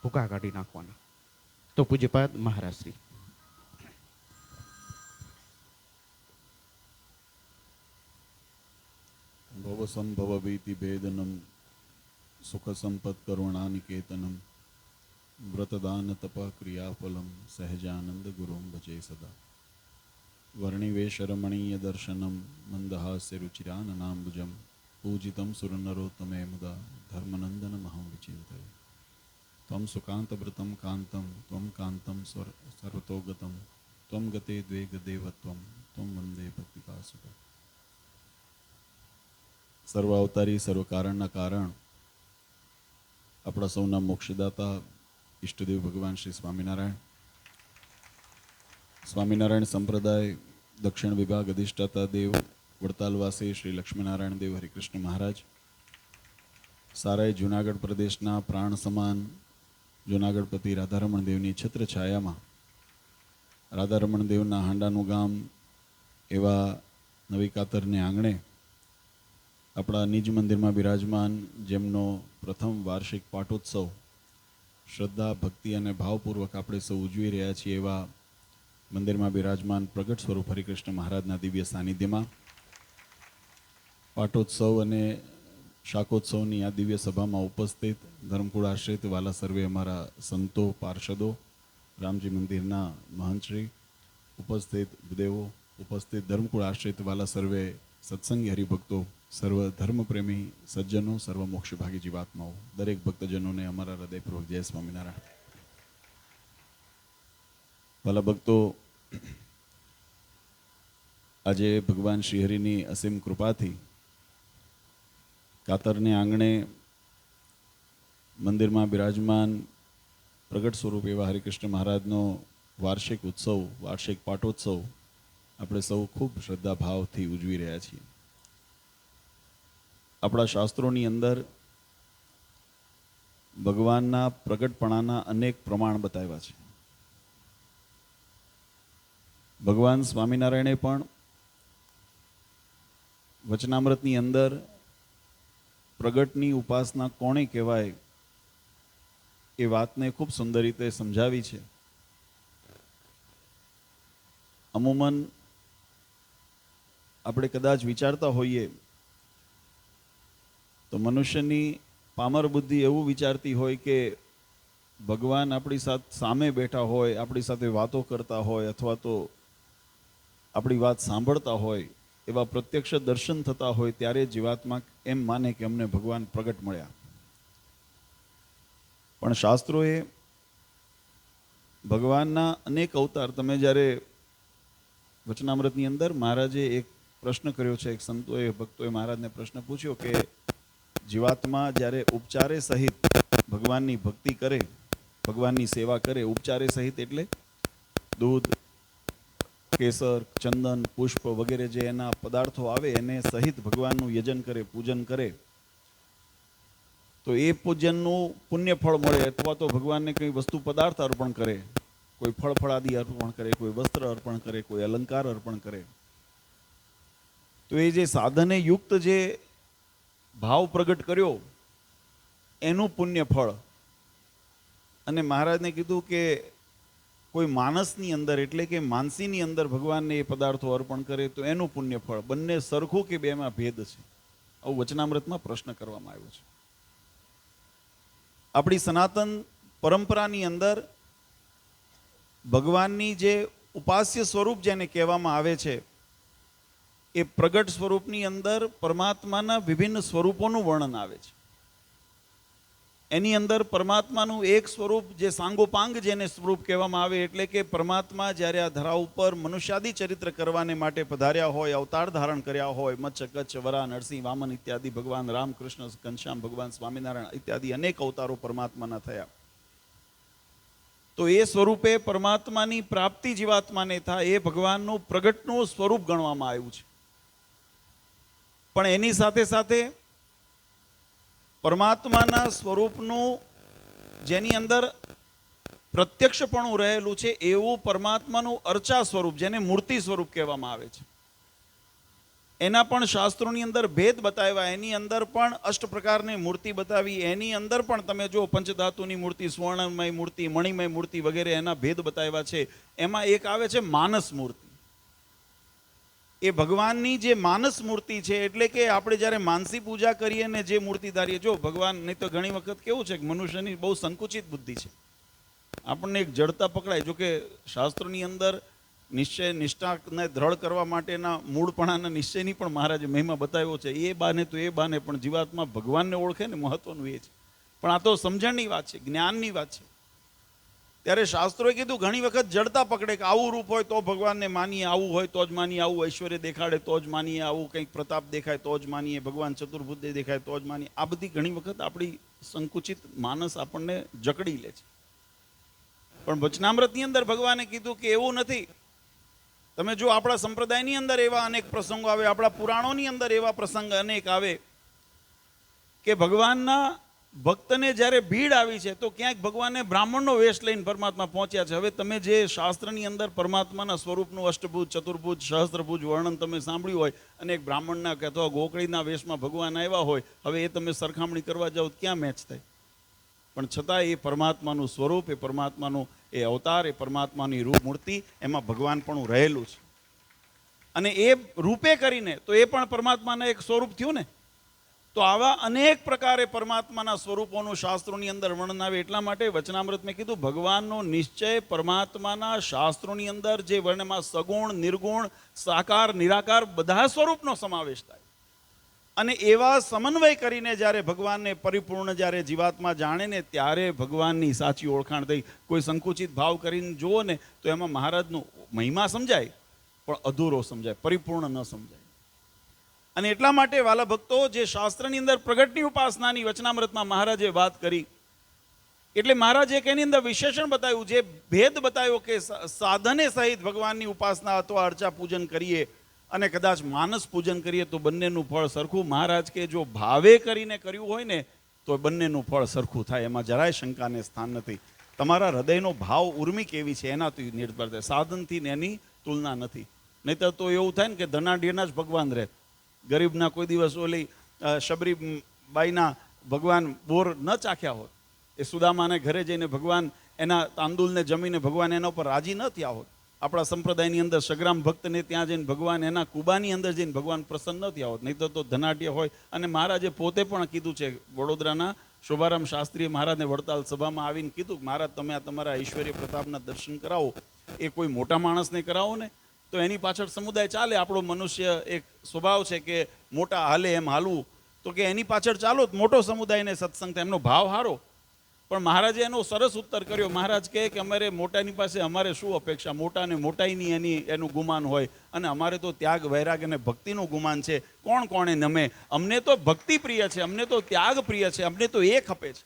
ભૂકા કાઢી નાખવાના. તો પૂજ્યપાદ મહારાજ શ્રી. ભવ સંભવ ભીતિ ભેદનમ સુખ સંપત કરુણાનિકેતનમ વ્રતદાન તપ ક્રિયાફલમ સહજાનંદ ગુરુમ ભજે સદા વર્ણિવેશ રમણીય દર્શનમ મંદહાસ્ય રુચિરાનનાંબુજમ પૂજિતમ સુરનરોત્તમે મુદા ધર્મનંદનમહં વિચિંતયે ત્વં સુકાંતવ્રતમ કાંતમ ત્વં કાંતમ સર્વતોગતમ ત્વં ગતે દ્વે ગદેવત્વમ ત્વં વંદે ભક્તિપાસુક. સર્વ અવતારી સર્વ કારણના કારણ આપણા સૌના મોક્ષદાતા ઈષ્ટદેવ ભગવાન શ્રી સ્વામિનારાયણ, સ્વામિનારાયણ સંપ્રદાય દક્ષિણ વિભાગ અધિષ્ઠાતા દેવ વડતાલવાસી શ્રી લક્ષ્મીનારાયણ દેવ હરિકૃષ્ણ મહારાજ, સારાય જૂનાગઢ પ્રદેશના પ્રાણ સમાન જૂનાગઢપતિ રાધારમણ દેવની છત્ર છાયામાં રાધારમણ દેવના હાંડાનું ગામ એવા નવી કાતરને આંગણે આપણા નિજ મંદિરમાં બિરાજમાન જેમનો પ્રથમ વાર્ષિક પાટોત્સવ શ્રદ્ધા ભક્તિ અને ભાવપૂર્વક આપણે સૌ ઉજવી રહ્યા છીએ એવા મંદિરમાં બિરાજમાન પ્રગટ સ્વરૂપ હરિકૃષ્ણ મહારાજના દિવ્ય સાનિધ્યમાં પાટોત્સવ અને શાકોત્સવની આ દિવ્ય સભામાં ઉપસ્થિત ધર્મકુળ આશ્રિત વાલા સર્વે અમારા સંતો પાર્ષદો, રામજી મંદિરના મહંતશ્રી, ઉપસ્થિત ભૂદેવો, ઉપસ્થિત ધર્મકુળ આશ્રિત વાલા સર્વે સત્સંગી હરિભક્તો, સર્વ ધર્મપ્રેમી સજ્જનો, સર્વ મોક્ષભાગી જીવાત્માઓ, દરેક ભક્તજનોને અમારા હૃદયપૂર્વક જય સ્વામિનારાયણ. વાલા ભક્તો, આજે ભગવાન શ્રીહરિની અસીમ કૃપાથી કાતરને આંગણે મંદિરમાં બિરાજમાન પ્રગટ સ્વરૂપ એવા હરિકૃષ્ણ મહારાજનો વાર્ષિક ઉત્સવ, વાર્ષિક પાટોત્સવ આપણે સૌ ખૂબ શ્રદ્ધા ભાવથી ઉજવી રહ્યા છીએ. આપણા શાસ્ત્રોની અંદર ભગવાનના પ્રગટપણાના અનેક પ્રમાણ બતાવ્યા છે. ભગવાન સ્વામિનારાયણે પણ વચનામૃતની અંદર પ્રગટની ઉપાસના કોણે કહેવાય એ વાતને ખૂબ સુંદર રીતે સમજાવી છે. અમુમન આપણે કદાચ વિચારતા હોઈએ તો મનુષ્યની પામર બુદ્ધિ એવું વિચારતી હોય કે ભગવાન આપણી સાથે સામે બેઠા હોય, આપણી સાથે વાતો કરતા હોય અથવા તો આપણી વાત સાંભળતા હોય, એવા પ્રત્યક્ષ દર્શન થતા હોય ત્યારે જીવાત્મા એમ માને કે અમને ભગવાન પ્રગટ મળ્યા. પણ શાસ્ત્રોએ ભગવાનના અનેક અવતાર, તમે જ્યારે વચનામૃતની અંદર મહારાજે એક પ્રશ્ન કર્યો છે, એક સંતોએ ભક્તોએ મહારાજને પ્રશ્ન પૂછ્યો કે જીવાત્મા જ્યારે ઉપચારે સહિત ભગવાનની ભક્તિ કરે, ભગવાનની સેવા કરે, ઉપચારે સહિત એટલે દૂધ, કેસર, ચંદન, પુષ્પ વગેરે જે એના પદાર્થો આવે એને સહિત ભગવાનનું યજન કરે, પૂજન કરે, તો એ પૂજનનું પુણ્ય ફળ મળે. અથવા તો ભગવાનને કંઈ વસ્તુ પદાર્થ અર્પણ કરે, કોઈ ફળ ફળાદી અર્પણ કરે, કોઈ વસ્ત્ર અર્પણ કરે, કોઈ અલંકાર અર્પણ કરે, તો એ જે સાધને યુક્ત જે ભાવ પ્રગટ કર્યો એનું પુણ્ય ફળ. અને મહારાજને કીધું કે કોઈ માનસની અંદર એટલે કે માનસીની અંદર ભગવાનને એ પદાર્થો અર્પણ કરે તો એનું પુણ્ય ફળ. બંને સરખું કે બેમાં ભેદ છે? આવું વચનામૃતમાં પ્રશ્ન કરવામાં આવ્યો છે. આપણી સનાતન પરંપરાની અંદર ભગવાનની જે ઉપાસ્ય સ્વરૂપ જેને કહેવામાં આવે છે એ પ્રગટ સ્વરૂપની અંદર પરમાત્માના વિભિન્ન સ્વરૂપોનું વર્ણન આવે છે. એની અંદર પરમાત્માનું એક સ્વરૂપ જે સાંગોપાંગ જેને સ્વરૂપ કહેવામાં આવે, એટલે કે પરમાત્મા જ્યારે આ ધરા ઉપર મનુષ્યાદી ચરિત્ર કરવાને માટે પધાર્યા હોય, અવતાર ધારણ કર્યા હોય, મત્સ્ય, કચ્છ, વરા, નરસિંહ, વામન ઇત્યાદિ, ભગવાન રામ, કૃષ્ણ, ઘનશ્યામ, ભગવાન સ્વામિનારાયણ ઇત્યાદિ અનેક અવતારો પરમાત્માના થયા, તો એ સ્વરૂપે પરમાત્માની પ્રાપ્તિ જીવાત્માને થાય એ ભગવાનનું પ્રગટનું સ્વરૂપ ગણવામાં આવ્યું છે. પણ એની સાથે સાથે પરમાત્માના સ્વરૂપનું જેની અંદર પ્રત્યક્ષપણું રહેલું છે એવું પરમાત્માનું અર્ચા સ્વરૂપ, જેને મૂર્તિ સ્વરૂપ કહેવામાં આવે છે, એના પણ શાસ્ત્રોની અંદર ભેદ બતાવ્યા, એની અંદર પણ અષ્ટ પ્રકારની મૂર્તિ બતાવી, એની અંદર પણ તમે જો પંચધાતુની મૂર્તિ, સ્વર્ણમય મૂર્તિ, મણિમય મૂર્તિ વગેરે એના ભેદ બતાવ્યા છે. એમાં એક આવે છે માનસ મૂર્તિ. એ ભગવાનની જે માનસ મૂર્તિ છે, એટલે કે આપણે જ્યારે માનસી પૂજા કરીએ ને જે મૂર્તિ ધારીએ, જો ભગવાન, નહીં તો ઘણી વખત કેવું છે કે મનુષ્યની બહુ સંકુચિત બુદ્ધિ છે, આપણને એક જડતા પકડાય. જો કે શાસ્ત્રોની અંદર નિશ્ચય નિષ્ઠાને દ્રઢ કરવા માટેના મૂળપણાના નિશ્ચયની પણ મહારાજે મહિમા બતાવ્યો છે. એ બાને તો એ બાને પણ જીવાત્મા ભગવાનને ઓળખે ને, મહત્વનું એ છે. પણ આ તો સમજણની વાત છે, જ્ઞાનની વાત છે. ત્યારે શાસ્ત્રોએ કીધું ઘણી વખત જડતા પકડે કે આવું રૂપ હોય તો ભગવાનને માનીએ, આવું હોય તો જ માનીએ, આવું ઐશ્વર્ય દેખાડે તો જ માનીએ, આવું કંઈક પ્રતાપ દેખાય તો જ માનીએ, ભગવાન ચતુર્ભુજ દેખાય તો જ માનીએ. આ બધી ઘણી વખત આપણી સંકુચિત માનસ આપણને જકડી લે છે. પણ વચનામૃતની અંદર ભગવાને કીધું કે એવું નથી. તમે જો આપણા સંપ્રદાયની અંદર એવા અનેક પ્રસંગો આવે, આપણા પુરાણોની અંદર એવા પ્રસંગ અનેક આવે કે ભગવાનના ભક્તને જ્યારે ભીડ આવી છે તો ક્યાંક ભગવાને બ્રાહ્મણનો વેશ લઈને પરમાત્મા પહોંચ્યા છે. હવે તમે જે શાસ્ત્રની અંદર પરમાત્માના સ્વરૂપનું અષ્ટભુજ, ચતુર્ભુજ, સહસ્ત્રભુજ વર્ણન તમે સાંભળ્યું હોય અને એક બ્રાહ્મણના કે અથવા ગોકળીના વેશમાં ભગવાન આવ્યા હોય, હવે એ તમે સરખામણી કરવા જાઓ ક્યાં મેચ થાય? પણ છતાં એ પરમાત્માનું સ્વરૂપ, એ પરમાત્માનું એ અવતાર, એ પરમાત્માની રૂપ મૂર્તિ, એમાં ભગવાન પણ રહેલું છે. અને એ રૂપે કરીને તો એ પણ પરમાત્માના એક સ્વરૂપ થયું ને. તો આવા અનેક પ્રકારે પરમાત્માના સ્વરૂપોનું શાસ્ત્રોની અંદર વર્ણન આવે. એટલા માટે વચનામૃત મેં કીધું ભગવાનનો નિશ્ચય પરમાત્માના શાસ્ત્રોની અંદર જે વર્ણમાં સગુણ, નિર્ગુણ, સાકાર, નિરાકાર બધા સ્વરૂપનો સમાવેશ થાય. અને એવા સમન્વય કરીને જ્યારે ભગવાનને પરિપૂર્ણ જ્યારે જીવાત્મા જાણે ને, ત્યારે ભગવાનની સાચી ઓળખાણ થઈ. કોઈ સંકુચિત ભાવ કરીને જુઓ ને તો એમાં મહારાજનો મહિમા સમજાય, પણ અધૂરો સમજાય, પરિપૂર્ણ ન સમજાય. અને એટલા માટે વાલા ભક્તો, જે શાસ્ત્રની અંદર પ્રગટની ઉપાસનાની વચનામૃતમાં મહારાજે વાત કરી, એટલે મહારાજે એની અંદર વિશેષણ બતાવ્યું, જે ભેદ બતાવ્યો કે સાધને સહિત ભગવાનની ઉપાસના અથવા અર્ચા પૂજન કરીએ અને કદાચ માનસ પૂજન કરીએ તો બંનેનું ફળ સરખું. મહારાજ કે જો ભાવે કરીને કર્યું હોય ને તો બંનેનું ફળ સરખું થાય, એમાં જરાય શંકાને સ્થાન નથી. તમારા હૃદયનો ભાવ ઉર્મી કેવી છે એનાથી નિર્ભર થાય, સાધનથી એની તુલના નથી. નહીતર તો એવું થાય ને કે ધનાઢ્યના જ ભગવાન રહે, ગરીબના કોઈ દિવસ ઓલી શબરીબાઈના ભગવાન બોર ન ચાખ્યા હોત, એ સુદામાને ઘરે જઈને ભગવાન એના તાંદુલને જમીને ભગવાન એના ઉપર રાજી ન થયા હોત. આપણા સંપ્રદાયની અંદર સગ્રામ ભક્તને ત્યાં જઈને ભગવાન એના કુબાની અંદર જઈને ભગવાન પ્રસન્ન ન થયા હોત. નહીં તો ધનાઢ્ય હોય. અને મહારાજે પોતે પણ કીધું છે, વડોદરાના શોભારામ શાસ્ત્રીએ મહારાજને વડતાલ સભામાં આવીને કીધું, મહારાજ તમે આ તમારા ઐશ્વર્ય પ્રતાપના દર્શન કરાવો, એ કોઈ મોટા માણસને કરાવો ને તો એની પાછળ સમુદાય ચાલે. આપણો મનુષ્ય એક સ્વભાવ છે કે મોટા હાલે એમ હાલવું, તો કે એની પાછળ ચાલો, મોટો સમુદાયને સત્સંગ થાય, એમનો ભાવ હારો. પણ મહારાજે એનો સરસ ઉત્તર કર્યો. મહારાજ કહે કે અમારે મોટાની પાસે અમારે શું અપેક્ષા, મોટાને મોટાઈની એનું ગુમાન હોય, અને અમારે તો ત્યાગ, વૈરાગ અને ભક્તિનું ગુમાન છે. કોણ કોણે નમે? અમને તો ભક્તિ પ્રિય છે, અમને તો ત્યાગ પ્રિય છે, અમને તો એ ખપે છે.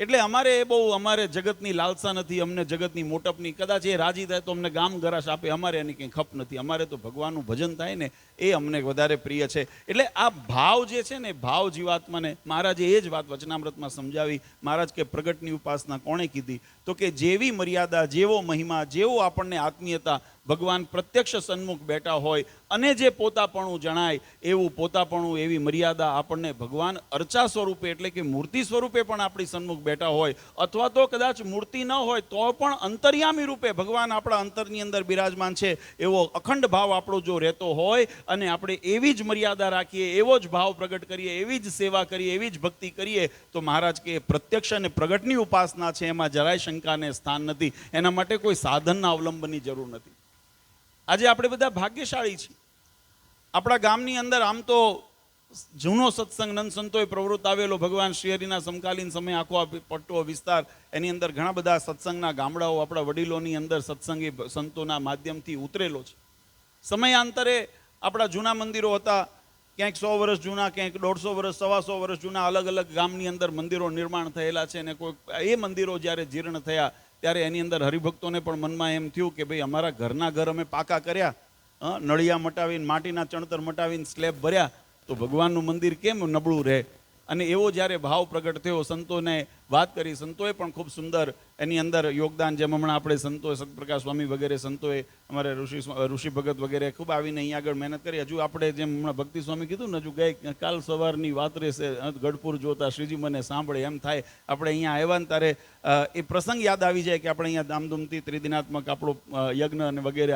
એટલે અમારે એ બહુ, અમારે જગતની લાલસા નથી, અમને જગતની મોટપની. કદાચ એ રાજી થાય તો અમને ગામ ગરાશ આપે, અમારે એની કંઈ ખપ નથી. અમારે તો ભગવાનનું ભજન થાય ને એ અમને વધારે પ્રિય છે. એટલે આ ભાવ જે છે ને, ભાવ જીવાત્માને મહારાજે એ જ વાત વચનામૃતમાં સમજાવી. મહારાજ કે પ્રગટની ઉપાસના કોણે કીધી? તો કે જેવી મર્યાદા, જેવો મહિમા, જેવો આપણને આત્મીયતા, ભગવાન પ્રત્યક્ષ સન્મુખ બેઠા હોય અને જે પોતાપણું જણાય એવું પોતાપણું, એવી મર્યાદા આપણને ભગવાન અર્ચા સ્વરૂપે એટલે કે મૂર્તિ સ્વરૂપે પણ આપણી સન્મુખ બેઠા હોય, અથવા તો કદાચ મૂર્તિ ન હોય તો પણ અંતર્યામી રૂપે ભગવાન આપણા અંતરની અંદર બિરાજમાન છે, એવો અખંડ ભાવ આપણો જો રહેતો હોય અને આપણે એવી જ મર્યાદા રાખીએ, એવો જ ભાવ પ્રગટ કરીએ, એવી જ સેવા કરીએ, એવી જ ભક્તિ કરીએ, તો મહારાજ કે પ્રત્યક્ષ અને પ્રગટની ઉપાસના છે, એમાં જરાય શંકાને સ્થાન નથી. એના માટે કોઈ સાધનના અવલંબનની જરૂર નથી. આજે આપણે બધા ભાગ્યશાળી છીએ. આપણા ગામની અંદર આમ તો જૂનો સત્સંગ નંદ સંતોએ પ્રવૃત્ત આવેલો, ભગવાન શ્રીહરિના સમકાલીન સમય આખો આ પટ્ટો વિસ્તાર, એની અંદર ઘણા બધા સત્સંગના ગામડાઓ આપણા વડીલોની અંદર સત્સંગી સંતોના માધ્યમથી ઉતરેલો છે. સમયાંતરે આપણા જૂના મંદિરો હતા, ક્યાંક 100 વર્ષ જૂના, ક્યાંક 150 વર્ષ, 125 વર્ષ જૂના, અલગ અલગ ગામની અંદર મંદિરો નિર્માણ થયેલા છે. અને કોઈ એ મંદિરો જ્યારે જીર્ણ થયા ત્યારે એની અંદર હરિભક્તોને પણ મનમાં એમ થયું કે ભાઈ અમારા ઘરના ઘર અમે પાકા કર્યા, નળિયા મટાવીને, માટીના ચણતર મટાવીને સ્લેબ ભર્યા, તો ભગવાનનું મંદિર કેમ નબળું રહે? અને એવો જ્યારે ભાવ પ્રગટ થયો, સંતોને વાત કરી, સંતોએ પણ ખૂબ સુંદર એની અંદર યોગદાન, જેમ હમણાં આપણે સંતોએ સતપ્રકાશ સ્વામી વગેરે સંતોએ, અમારે ઋષિ ભગત વગેરે ખૂબ આવીને અહીંયા આગળ મહેનત કરી. હજુ આપણે જેમ હમણાં ભક્તિ સ્વામી કીધું ને, હજુ કાલ સવારની વાત રહેશે, ગઢપુર જોતા શ્રીજી મને સાંભળે, એમ થાય. આપણે અહીંયા આવ્યા ને ત્યારે એ પ્રસંગ યાદ આવી જાય કે આપણે અહીંયા ધામધૂમથી ત્રિદિનાત્મક આપણો યજ્ઞ અને વગેરે